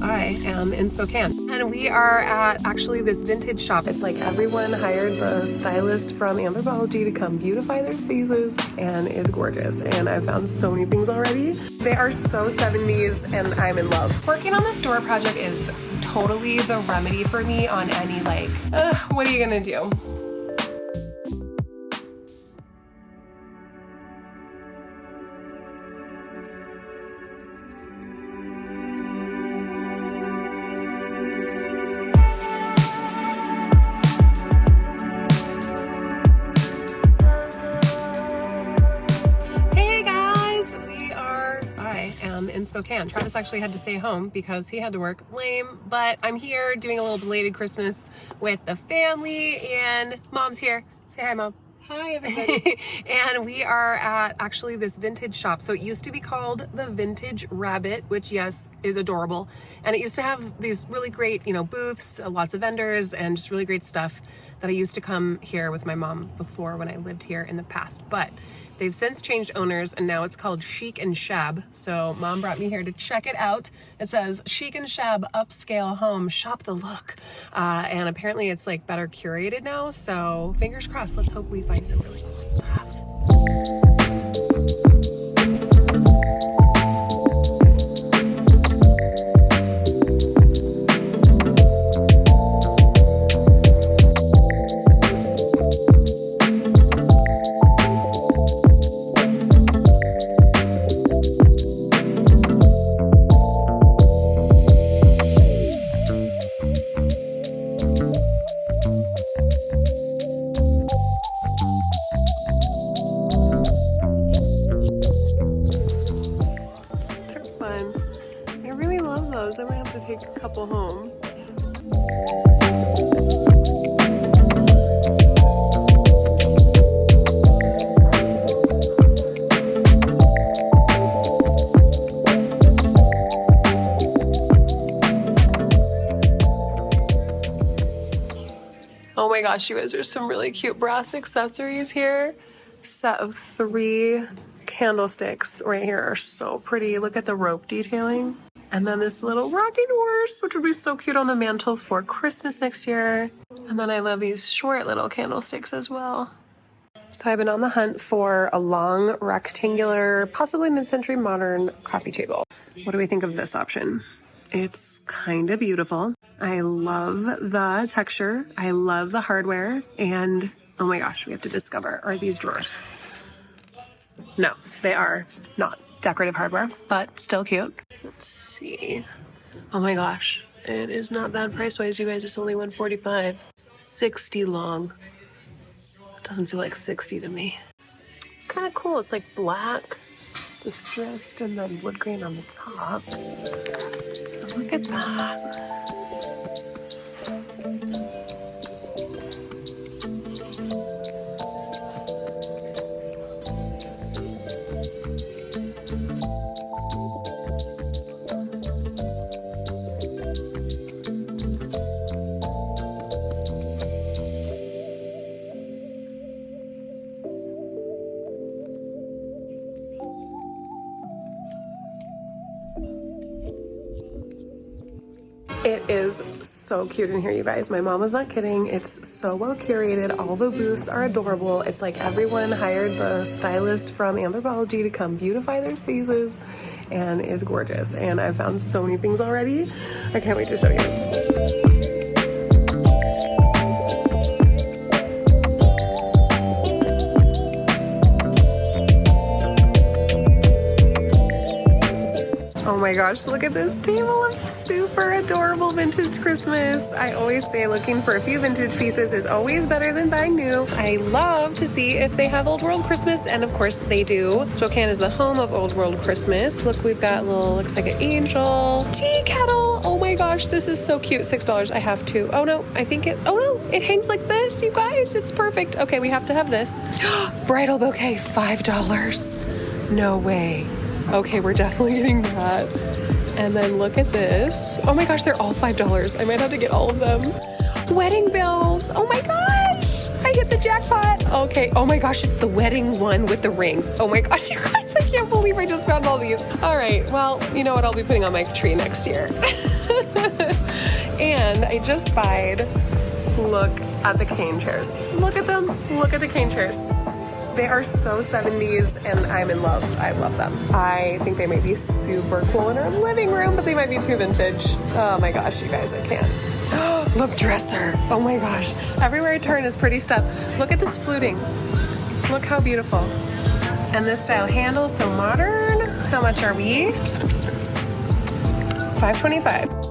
I am in Spokane, and we are at actually this vintage shop. It's like everyone hired the stylist from Anthropology to come beautify their spaces, and it's gorgeous. And I found so many things already. They are so 70s, and I'm in love. Working on the store project is totally the remedy for me on any what are you gonna do? In Spokane. Travis actually had to stay home because he had to work. Lame, but I'm here doing a little belated Christmas with the family, and Mom's here. Say hi, Mom. Hi, everybody. And we are at actually this vintage shop. So it used to be called the Vintage Rabbit, which yes, is adorable. And it used to have these really great, booths, lots of vendors, and just really great stuff that I used to come here with my mom before when I lived here in the past. But they've since changed owners, and now it's called Chic and Shab. So Mom brought me here to check it out. It says Chic and Shab upscale home, shop the look. And apparently it's like better curated now. So fingers crossed, let's hope we find some really cool stuff. I might have to take a couple home. Oh my gosh, you guys, there's some really cute brass accessories here. Set of 3 candlesticks right here are so pretty. Look at the rope detailing. And then this little rocking horse, which would be so cute on the mantle for Christmas next year. And then I love these short little candlesticks as well. So I've been on the hunt for a long, rectangular, possibly mid-century modern coffee table. What do we think of this option? It's kind of beautiful. I love the texture. I love the hardware. And oh my gosh, we have to discover, are these drawers? No, they are not decorative hardware, but still cute. Let's see. Oh my gosh, it is not bad price-wise, you guys. It's only $145. 60 long. It doesn't feel like 60 to me. It's kind of cool. It's like black, distressed, and then wood grain on the top. Look at that. It is so cute in here, you guys. My mom was not kidding. It's so well curated. All the booths are adorable. It's like everyone hired the stylist from Anthropology to come beautify their spaces, and it's gorgeous. And I've found so many things already. I can't wait to show you. Oh my gosh, look at this table of super adorable vintage Christmas. I always say looking for a few vintage pieces is always better than buying new. I love to see if they have old world Christmas, and of course they do. Spokane is the home of old world Christmas. Look, we've got looks like an angel. Tea kettle. Oh my gosh, this is so cute. $6. I have to. Oh no, it hangs like this, you guys. It's perfect. Okay, we have to have this. Bridal bouquet, $5. No way. Okay, we're definitely getting that. And then look at this. Oh my gosh, they're all $5. I might have to get all of them. Wedding bells. Oh my gosh. I hit the jackpot. Okay. Oh my gosh, it's the wedding one with the rings. Oh my gosh, you guys, I can't believe I just found all these. All right, well, you know what I'll be putting on my tree next year. And I just spied, look at the cane chairs. Look at them. Look at the cane chairs. They are so 70s and I'm in love. I love them. I think they might be super cool in our living room, but they might be too vintage. Oh my gosh, you guys, I can't. Look, dresser. Oh my gosh. Everywhere I turn is pretty stuff. Look at this fluting. Look how beautiful. And this style handle, so modern. How much are we? $5.25.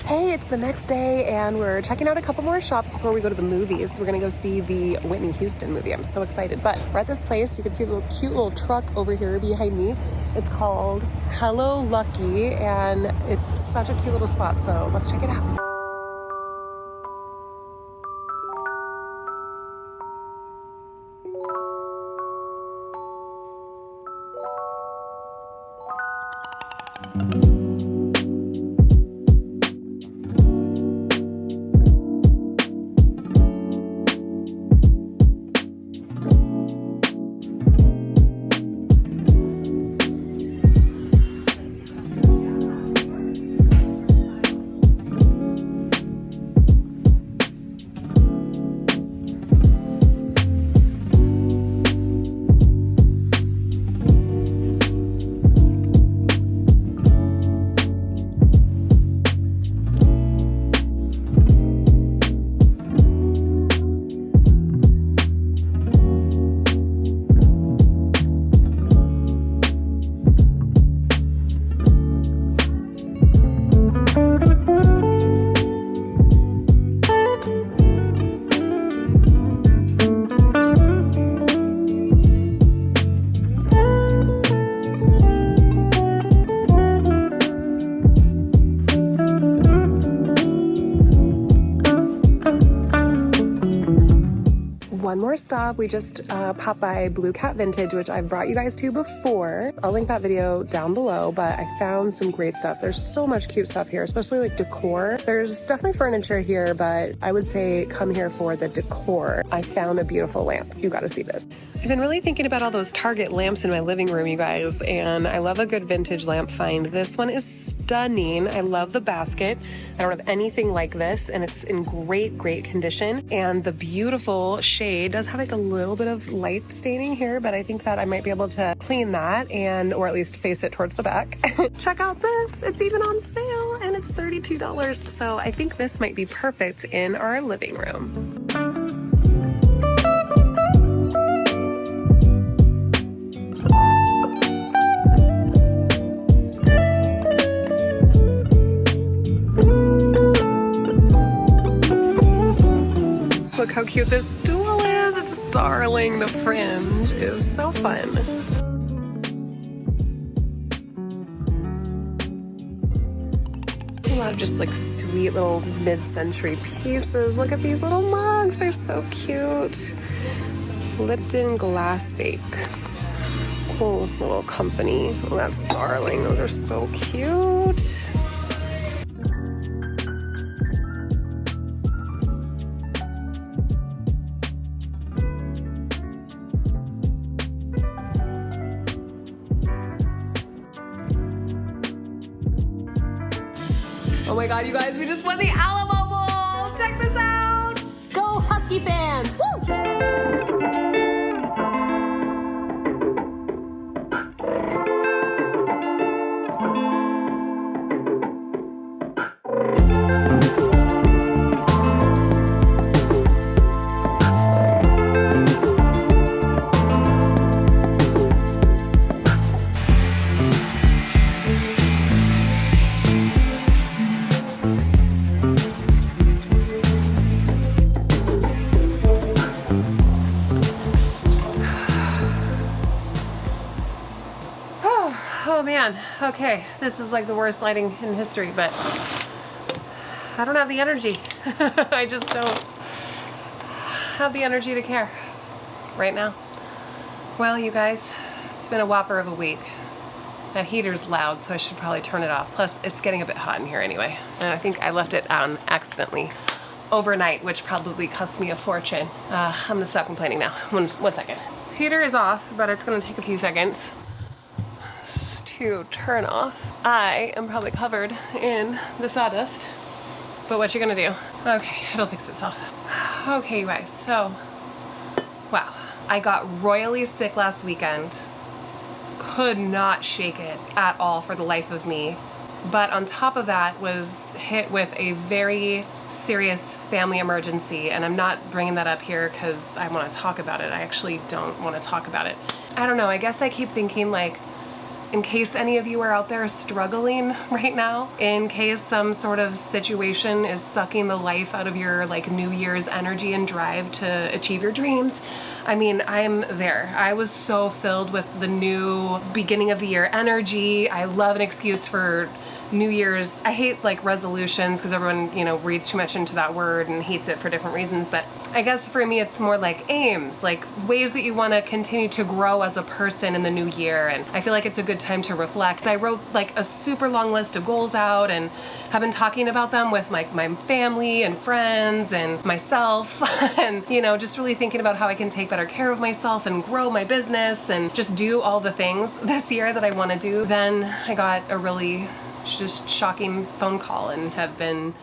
Hey, it's the next day and we're checking out a couple more shops before we go to the movies. We're gonna go see the Whitney Houston movie. I'm so excited, but we're at this place. You can see the cute little truck over here behind me. It's called Hello Lucky and it's such a cute little spot, so let's check it out. One more stop. We just popped by Blue Cat Vintage, which I've brought you guys to before. I'll link that video down below, but I found some great stuff. There's so much cute stuff here, especially like decor. There's definitely furniture here, but I would say come here for the decor. I found a beautiful lamp. You gotta see this. I've been really thinking about all those Target lamps in my living room, you guys, and I love a good vintage lamp find. This one is stunning. I love the basket. I don't have anything like this, and it's in great condition. And the beautiful shade does have like a little bit of light staining here, but I think that I might be able to clean that or at least face it towards the back. Check out this. It's even on sale and it's $32. So I think this might be perfect in our living room. Look how cute this stool is. It's darling. The fringe is so fun. A lot of just like sweet little mid-century pieces. Look at these little mugs. They're so cute. Lipton Glass Bake. Cool little company. Oh, that's darling. Those are so cute. Oh my God, you guys, we just won the Alamo Bowl. Check this out. Go Husky fans. Woo! man. Okay, this is like the worst lighting in history, but I don't have the energy. I just don't have the energy to care right now. Well, you guys, it's been a whopper of a week. That heater's loud, so I should probably turn it off. Plus, it's getting a bit hot in here anyway. And I think I left it on accidentally overnight, which probably cost me a fortune. I'm gonna stop complaining now. One second. Heater is off, but it's gonna take a few seconds to turn off. I am probably covered in the sawdust, but what you gonna do? Okay, it'll fix itself. Okay, you guys, so, wow. I got royally sick last weekend. Could not shake it at all for the life of me. But on top of that was hit with a very serious family emergency, and I'm not bringing that up here because I want to talk about it. I actually don't want to talk about it. I don't know, I guess I keep thinking like, in case any of you are out there struggling right now, in case some sort of situation is sucking the life out of your like New Year's energy and drive to achieve your dreams, I mean, I'm there. I was so filled with the new beginning of the year energy. I love an excuse for New Year's. I hate like resolutions because everyone, you know, reads too much into that word and hates it for different reasons. But I guess for me, it's more like aims, like ways that you want to continue to grow as a person in the new year. And I feel like it's a good time to reflect. I wrote like a super long list of goals out and have been talking about them with my family and friends and myself and, you know, just really thinking about how I can take better care of myself and grow my business and just do all the things this year that I want to do. Then I got a really just shocking phone call and have been,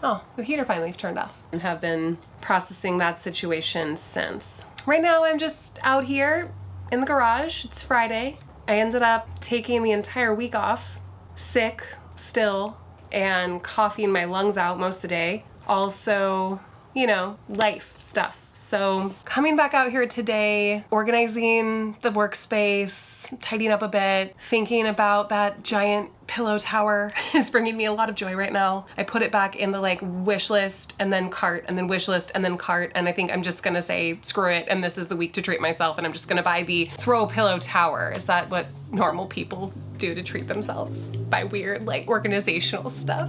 oh, the heater finally turned off, and have been processing that situation since. Right now I'm just out here in the garage. It's Friday. I ended up taking the entire week off, sick still, and coughing my lungs out most of the day. Also, you know, life stuff. So coming back out here today, organizing the workspace, tidying up a bit, thinking about that giant pillow tower is bringing me a lot of joy right now. I put it back in the like wish list and then cart and then wish list and then cart, and I think I'm just gonna say screw it, and this is the week to treat myself, and I'm just gonna buy the throw pillow tower. Is that what normal people do to treat themselves? Buy weird like organizational stuff?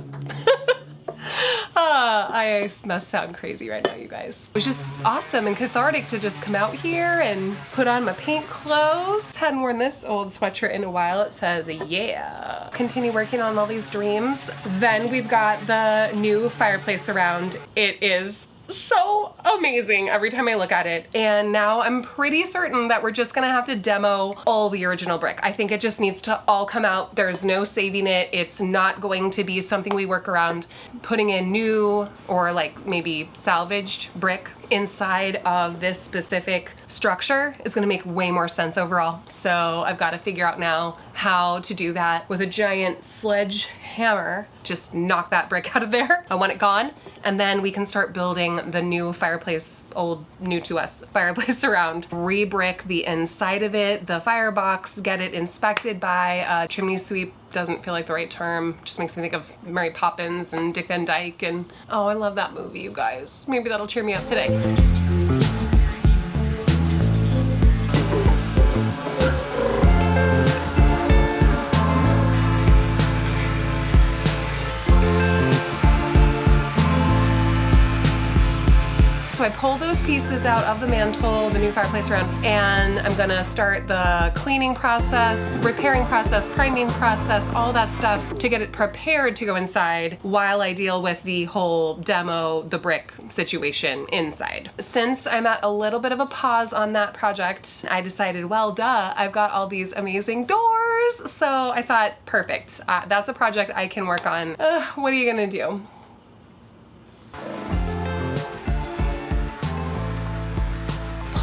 I must sound crazy right now, you guys. It was just awesome and cathartic to just come out here and put on my paint clothes. Hadn't worn this old sweatshirt in a while. It says, yeah. Continue working on all these dreams. Then we've got the new fireplace around. It is so amazing every time I look at it. And now I'm pretty certain that we're just gonna have to demo all the original brick. I think it just needs to all come out. There's no saving it. It's not going to be something we work around. Putting in new or like maybe salvaged brick inside of this specific structure is gonna make way more sense overall. So I've got to figure out now how to do that with a giant sledgehammer. Just knock that brick out of there. I want it gone. And then we can start building the new fireplace, old, new to us fireplace around. Re-brick the inside of it, the firebox, get it inspected by a chimney sweep. Doesn't feel like the right term. Just makes me think of Mary Poppins and Dick Van Dyke, and oh, I love that movie, you guys. Maybe that'll cheer me up today. So I pull those pieces out of the mantle, the new fireplace around, and I'm gonna start the cleaning process, repairing process, priming process, all that stuff to get it prepared to go inside while I deal with the whole demo, the brick situation inside. Since I'm at a little bit of a pause on that project, I decided, well, duh, I've got all these amazing doors. So I thought, perfect, that's a project I can work on. What are you gonna do?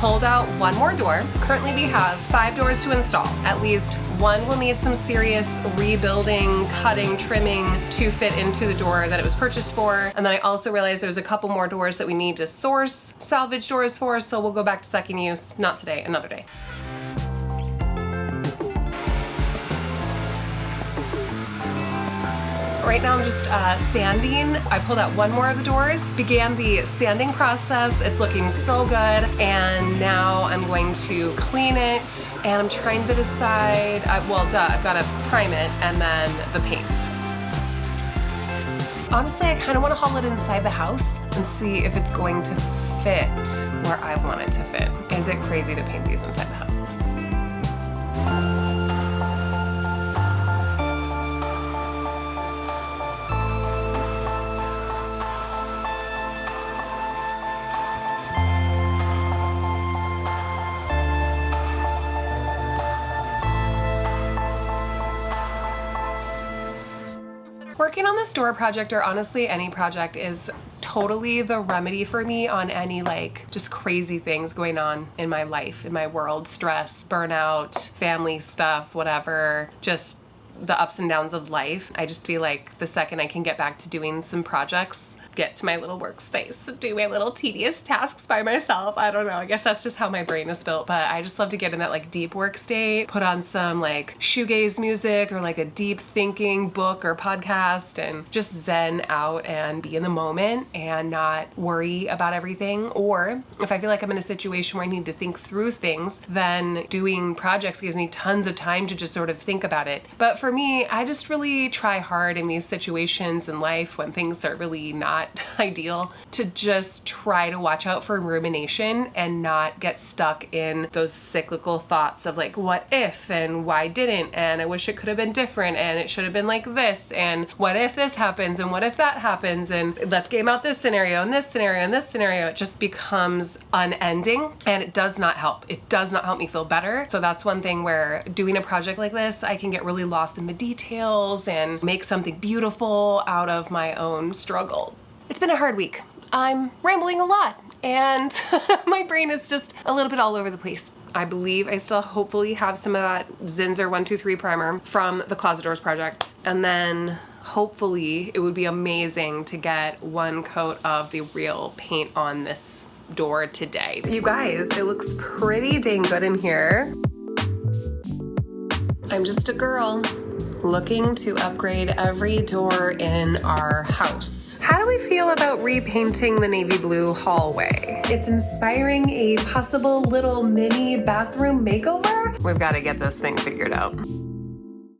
Pulled out one more door. Currently we have 5 doors to install. At least one will need some serious rebuilding, cutting, trimming to fit into the door that it was purchased for. And then I also realized there's a couple more doors that we need to source salvage doors for, so we'll go back to second use. Not today, another day. Right now I'm just sanding. I pulled out one more of the doors, began the sanding process. It's looking so good. And now I'm going to clean it. And I'm trying to decide, I've got to prime it and then the paint. Honestly, I kind of want to haul it inside the house and see if it's going to fit where I want it to fit. Is it crazy to paint these inside the house? Working on this door project, or honestly any project, is totally the remedy for me on any just crazy things going on in my life, in my world, stress, burnout, family stuff, whatever, just the ups and downs of life. I just feel like the second I can get back to doing some projects, get to my little workspace, do my little tedious tasks by myself. I don't know, I guess that's just how my brain is built, but I just love to get in that deep work state, put on some shoegaze music or a deep thinking book or podcast and just zen out and be in the moment and not worry about everything. Or if I feel like I'm in a situation where I need to think through things, then doing projects gives me tons of time to just sort of think about it. But for me, I just really try hard in these situations in life when things are really not ideal to just try to watch out for rumination and not get stuck in those cyclical thoughts of what if and why didn't and I wish it could have been different and it should have been like this and what if this happens and what if that happens and let's game out this scenario and this scenario and this scenario. It just becomes unending and it does not help. It does not help me feel better. So that's one thing where doing a project like this, I can get really lost in the details and make something beautiful out of my own struggle. It's been a hard week. I'm rambling a lot and my brain is just a little bit all over the place. I believe I still hopefully have some of that Zinsser 123 primer from the Closet Doors project. And then hopefully it would be amazing to get one coat of the real paint on this door today. You guys, it looks pretty dang good in here. I'm just a girl looking to upgrade every door in our house. How do we feel about repainting the navy blue hallway? It's inspiring a possible little mini bathroom makeover. We've got to get this thing figured out.